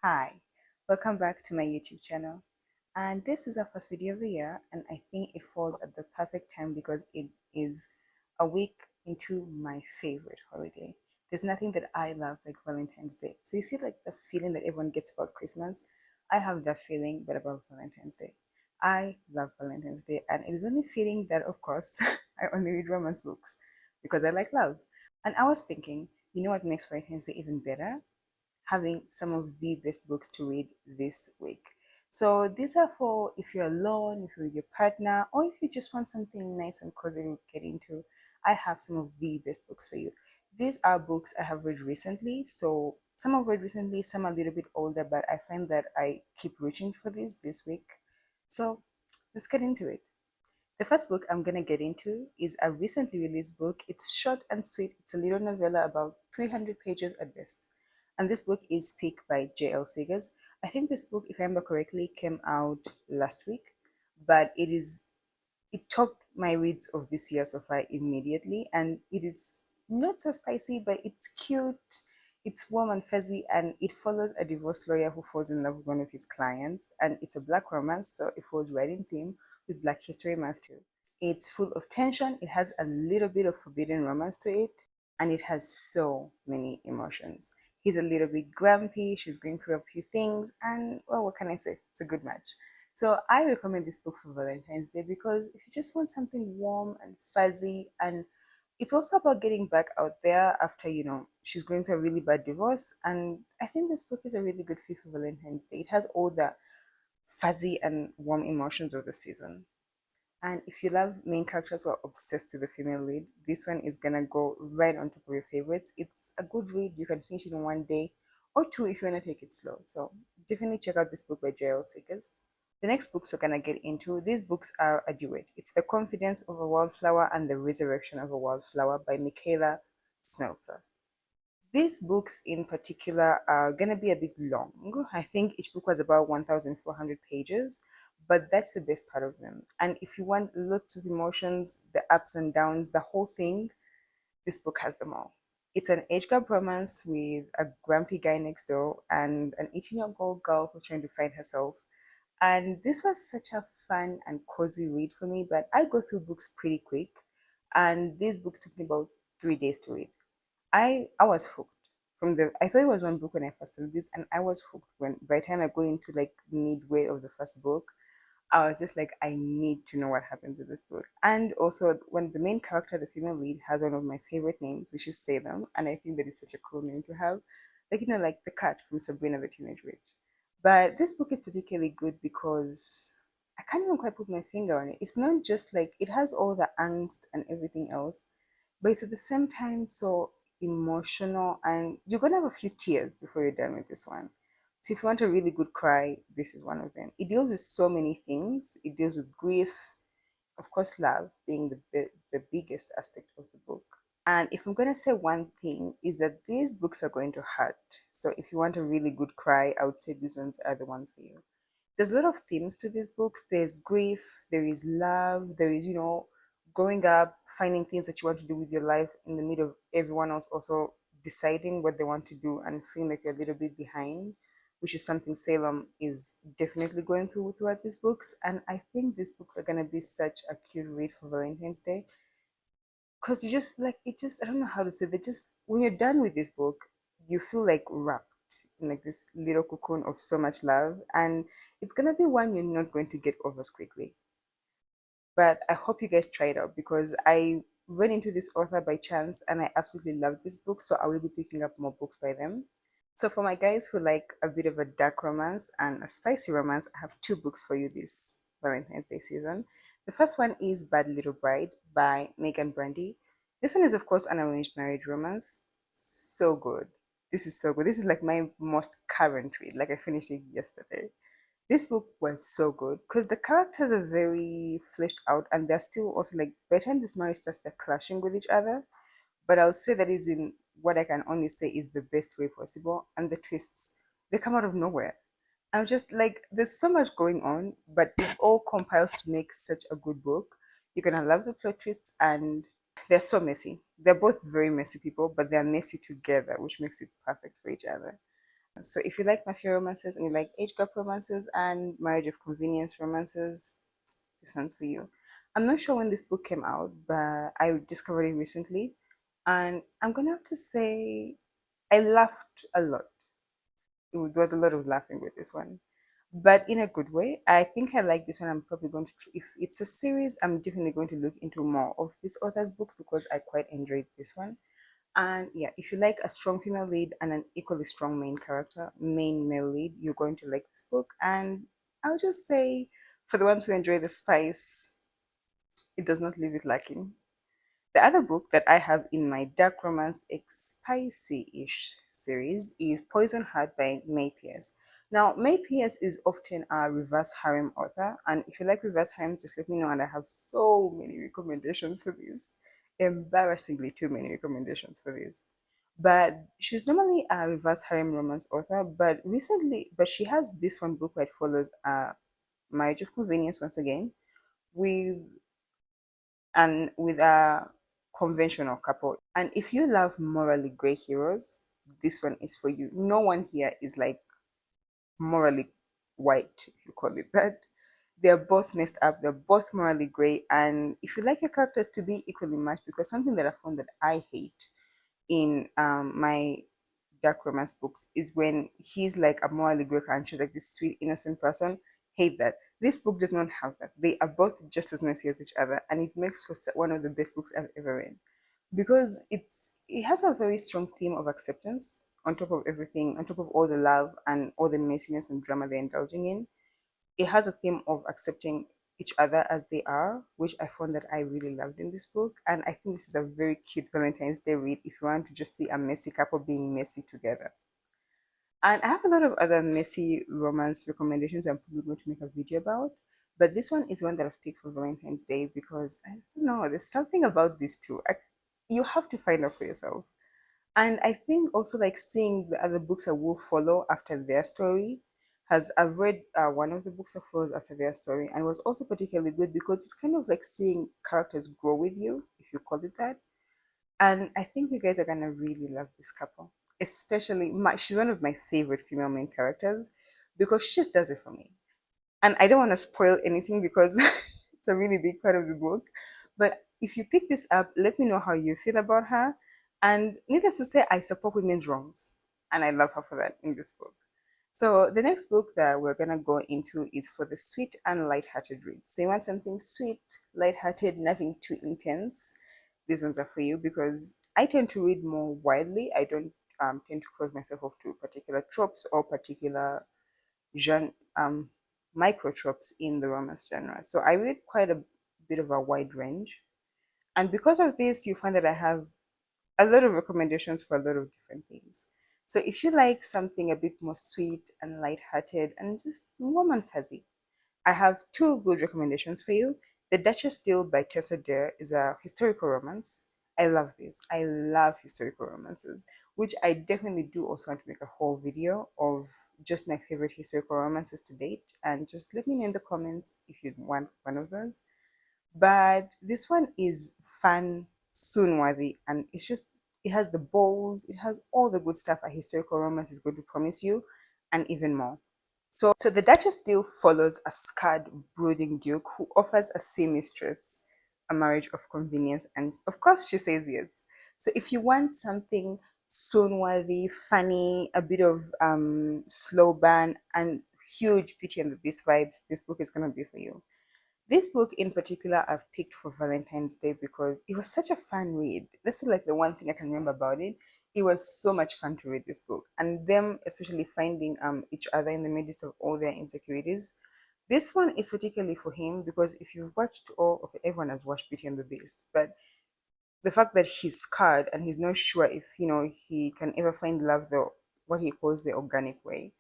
Hi, welcome back to my YouTube channel. And this is our first video of the year, and I think it falls at the perfect time because it is a week into my favorite holiday. There's nothing that I love like Valentine's Day. So you see like the feeling that everyone gets about Christmas? I have that feeling, but about Valentine's Day. I love Valentine's Day, and it is only feeling that, of course, I only read romance books because I like love. And I was thinking, you know what makes Valentine's Day even better? Having some of the best books to read this week. So these are for if you're alone, if you're with your partner, or if you just want something nice and cozy to get into. I have some of the best books for you. These are books I have read recently. So some I've read recently, some a little bit older, but I find that I keep reaching for this week. So let's get into it. The first book I'm going to get into is a recently released book. It's short and sweet. It's a little novella about 300 pages at best. And this book is Speak by J.L. Seegers. I think this book, if I remember correctly, came out last week, but it topped my reads of this year so far immediately. And it is not so spicy, but it's cute, it's warm and fuzzy, and it follows a divorce lawyer who falls in love with one of his clients. And it's a black romance, so it falls right in theme with Black History Month too. It's full of tension, it has a little bit of forbidden romance to it, and it has so many emotions. He's a little bit grumpy, she's going through a few things, and well, what can I say? It's a good match. So I recommend this book for Valentine's Day because if you just want something warm and fuzzy, and it's also about getting back out there after, she's going through a really bad divorce. And I think this book is a really good fit for Valentine's Day. It has all the fuzzy and warm emotions of the season. And if you love main characters who are obsessed with the female lead, this one is gonna go right on top of your favorites. It's a good read. You can finish it in one day or two if you wanna take it slow. So definitely check out this book by J.L. Seekers. The next books we're gonna get into, these books are a duet. It's The Confidence of a Wildflower and The Resurrection of a Wildflower by Michaela Smeltzer. These books in particular are going to be a bit long. I think each book was about 1,400 pages, but that's the best part of them. And if you want lots of emotions, the ups and downs, the whole thing, this book has them all. It's an age gap romance with a grumpy guy next door and an 18-year-old girl who's trying to find herself. And this was such a fun and cozy read for me, but I go through books pretty quick. And these books took me about 3 days to read. I was hooked from the. I thought it was one book when I first started this, and I was hooked when by the time I got into like midway of the first book, I was just like, I need to know what happens with this book. And also, when the main character, the female lead, has one of my favorite names, which is Salem, and I think that is such a cool name to have, like like the cat from Sabrina the Teenage Witch. But this book is particularly good because I can't even quite put my finger on it. It's not just like it has all the angst and everything else, but it's at the same time so emotional, and you're gonna have a few tears before you're done with this one. So if you want a really good cry, this is one of them. It deals with so many things. It deals with grief, of course, love being the biggest aspect of the book. And if I'm gonna say one thing, is that these books are going to hurt. So if you want a really good cry, I would say these ones are the ones for you. There's a lot of themes to these books. There's grief, there is love, there is, growing up, finding things that you want to do with your life in the middle of everyone else also deciding what they want to do and feeling like you're a little bit behind, which is something Salem is definitely going through throughout these books. And I think these books are going to be such a cute read for Valentine's Day because you just like it just I don't know how to say, they just when you're done with this book you feel like wrapped in like this little cocoon of so much love, and it's gonna be one you're not going to get over as quickly. But I hope you guys try it out because I ran into this author by chance and I absolutely love this book, so I will be picking up more books by them. So for my guys who like a bit of a dark romance and a spicy romance, I have two books for you this Valentine's Day season. The first one is Bad Little Bride by Megan Brandy. This one is, of course, an arranged marriage romance. So good. This is so good. This is like my most current read. Like I finished it yesterday. This book was so good because the characters are very fleshed out and they're still also like by the time this marriage starts, they're clashing with each other. But I would say that is in what I can only say is the best way possible. And the twists, they come out of nowhere. I'm just like, there's so much going on, but it all compiles to make such a good book. You're gonna love the plot twists, and they're so messy. They're both very messy people, but they're messy together, which makes it perfect for each other. So if you like mafia romances and you like age gap romances and marriage of convenience romances, this one's for you. I'm not sure when this book came out, but I discovered it recently, and I'm gonna have to say I laughed a lot. There was a lot of laughing with this one, but in a good way. I think I like this one. I'm probably going to, if it's a series, I'm definitely going to look into more of this author's books because I quite enjoyed this one. And yeah, if you like a strong female lead and an equally strong main character, main male lead, you're going to like this book. And I'll just say, for the ones who enjoy the spice, it does not leave it lacking. The other book that I have in my dark romance spicy-ish series is Poison Heart by May Pierce. Now, May Pierce is often a reverse harem author, and if you like reverse harems, just let me know, and I have so many recommendations for this. Embarrassingly, too many recommendations for this. But she's normally a reverse harem romance author, but she has this one book that follows a marriage of convenience once again with with a conventional couple. And if you love morally gray heroes, this one is for you. No one here is like morally white, if you call it that. They're both messed up, they're both morally gray. And if you like your characters to be equally matched, because something that I found that I hate in my dark romance books is when he's like a morally gray and she's like this sweet, innocent person. Hate that. This book does not have that. They are both just as messy as each other, and it makes for one of the best books I've ever read because it has a very strong theme of acceptance on top of everything, on top of all the love and all the messiness and drama they're indulging in. It has a theme of accepting each other as they are, which I found that I really loved in this book. And I think this is a very cute Valentine's Day read if you want to just see a messy couple being messy together. And I have a lot of other messy romance recommendations I'm probably going to make a video about. But this one is one that I've picked for Valentine's Day because I just don't know, there's something about these two. You have to find out for yourself. And I think also like seeing the other books that will follow after their story I've read one of the books that follows after their story and was also particularly good because it's kind of like seeing characters grow with you, if you call it that. And I think you guys are gonna really love this couple, especially she's one of my favorite female main characters because she just does it for me. And I don't want to spoil anything because it's a really big part of the book. But if you pick this up, let me know how you feel about her. And needless to say, I support women's wrongs. And I love her for that in this book. So the next book that we're gonna go into is for the sweet and light-hearted reads. So you want something sweet, light-hearted, nothing too intense. These ones are for you because I tend to read more widely. I don't tend to close myself off to particular tropes or particular genre, microtropes in the romance genre. So I read quite a bit of a wide range. And because of this, you find that I have a lot of recommendations for a lot of different things. So if you like something a bit more sweet and light-hearted and just warm and fuzzy, I have two good recommendations for you. The Duchess Deal by Tessa Dare is a historical romance. I love this. I love historical romances, which I definitely do also want to make a whole video of just my favorite historical romances to date. And just let me know in the comments if you'd want one of those. But this one is fun, swoon-worthy, and it has the balls, it has all the good stuff a historical romance is going to promise you, and even more. So the Duchess Deal follows a scarred, brooding duke who offers a sea mistress a marriage of convenience, and of course she says yes. So if you want something swoon-worthy, funny, a bit of slow burn, and huge Beauty and the Beast vibes, this book is gonna be for you. This book in particular I've picked for Valentine's Day because it was such a fun read. This is like the one thing I can remember about it. It was so much fun to read this book and them especially finding each other in the midst of all their insecurities. This one is particularly for him because if you've watched all okay, everyone has watched Beauty and the Beast, but the fact that he's scarred and he's not sure if he can ever find love the what he calls the organic way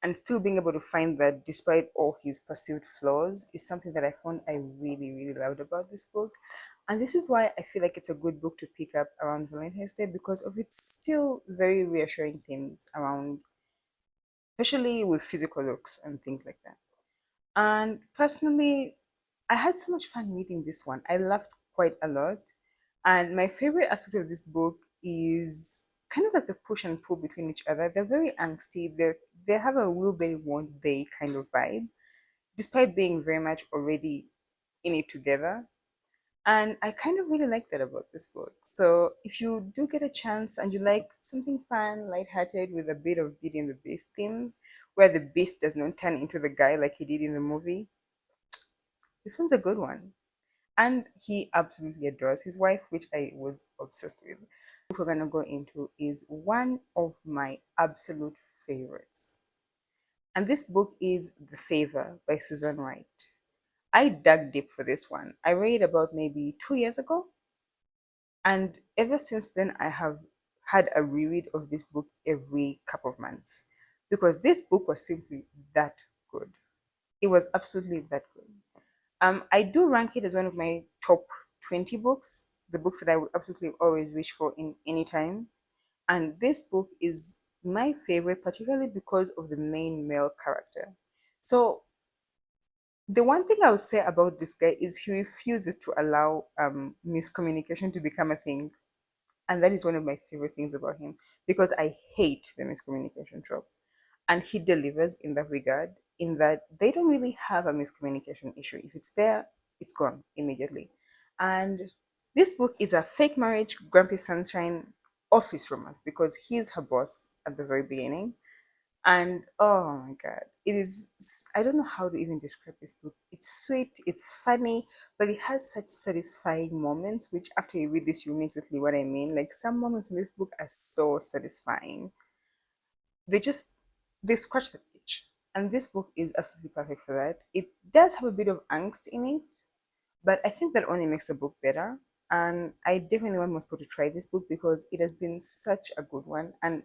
and still being able to find that despite all his perceived flaws is something that I found I really, really loved about this book. And this is why I feel like it's a good book to pick up around Valentine's Day because of its still very reassuring themes around, especially with physical looks and things like that. And personally, I had so much fun reading this one. I laughed quite a lot. And my favorite aspect of this book is kind of like the push and pull between each other. They're very angsty. They have a will they, won't they kind of vibe, despite being very much already in it together. And I kind of really like that about this book. So if you do get a chance and you like something fun, lighthearted with a bit of Beauty and the Beast themes, where the beast does not turn into the guy like he did in the movie, this one's a good one. And he absolutely adores his wife, which I was obsessed with. The book we're gonna go into is one of my absolute favorites. And this book is The Favor by Susan Wright. I dug deep for this one. I read it about maybe 2 years ago. And ever since then, I have had a reread of this book every couple of months because this book was simply that good. It was absolutely that good. I do rank it as one of my top 20 books, the books that I would absolutely always wish for in any time. And this book is my favorite, particularly because of the main male character. So, the one thing I would say about this guy is he refuses to allow miscommunication to become a thing. And that is one of my favorite things about him because I hate the miscommunication trope. And he delivers in that regard, in that they don't really have a miscommunication issue. If it's there, it's gone immediately. And this book is a fake marriage, grumpy sunshine office romance because he's her boss at the very beginning. And oh my god, it is, I don't know how to even describe this book. It's sweet, it's funny, but it has such satisfying moments, which after you read this, you know exactly what I mean. Like some moments in this book are so satisfying. They just they scratch the itch. And this book is absolutely perfect for that. It does have a bit of angst in it, but I think that only makes the book better. And I definitely want most people to try this book because it has been such a good one. And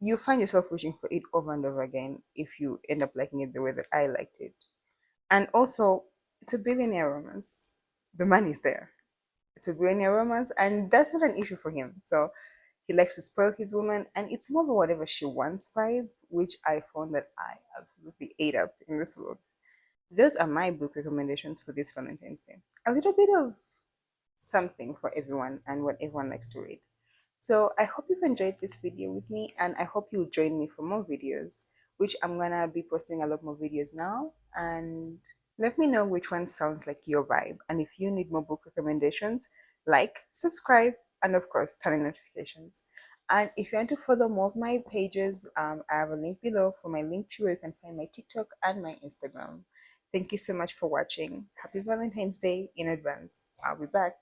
you find yourself wishing for it over and over again if you end up liking it the way that I liked it. And also, it's a billionaire romance. The money's there. It's a billionaire romance, and that's not an issue for him. So he likes to spoil his woman, and it's more of a whatever she wants vibe, which I found that I absolutely ate up in this book. Those are my book recommendations for this Valentine's Day. A little bit of something for everyone and what everyone likes to read. So I hope you've enjoyed this video with me and I hope you'll join me for more videos, which I'm gonna be posting a lot more videos now. And let me know which one sounds like your vibe. And if you need more book recommendations, like, subscribe, and of course, turn on notifications. And if you want to follow more of my pages, I have a link below for my link tree where you can find my TikTok and my Instagram. Thank you so much for watching. Happy Valentine's Day in advance. I'll be back.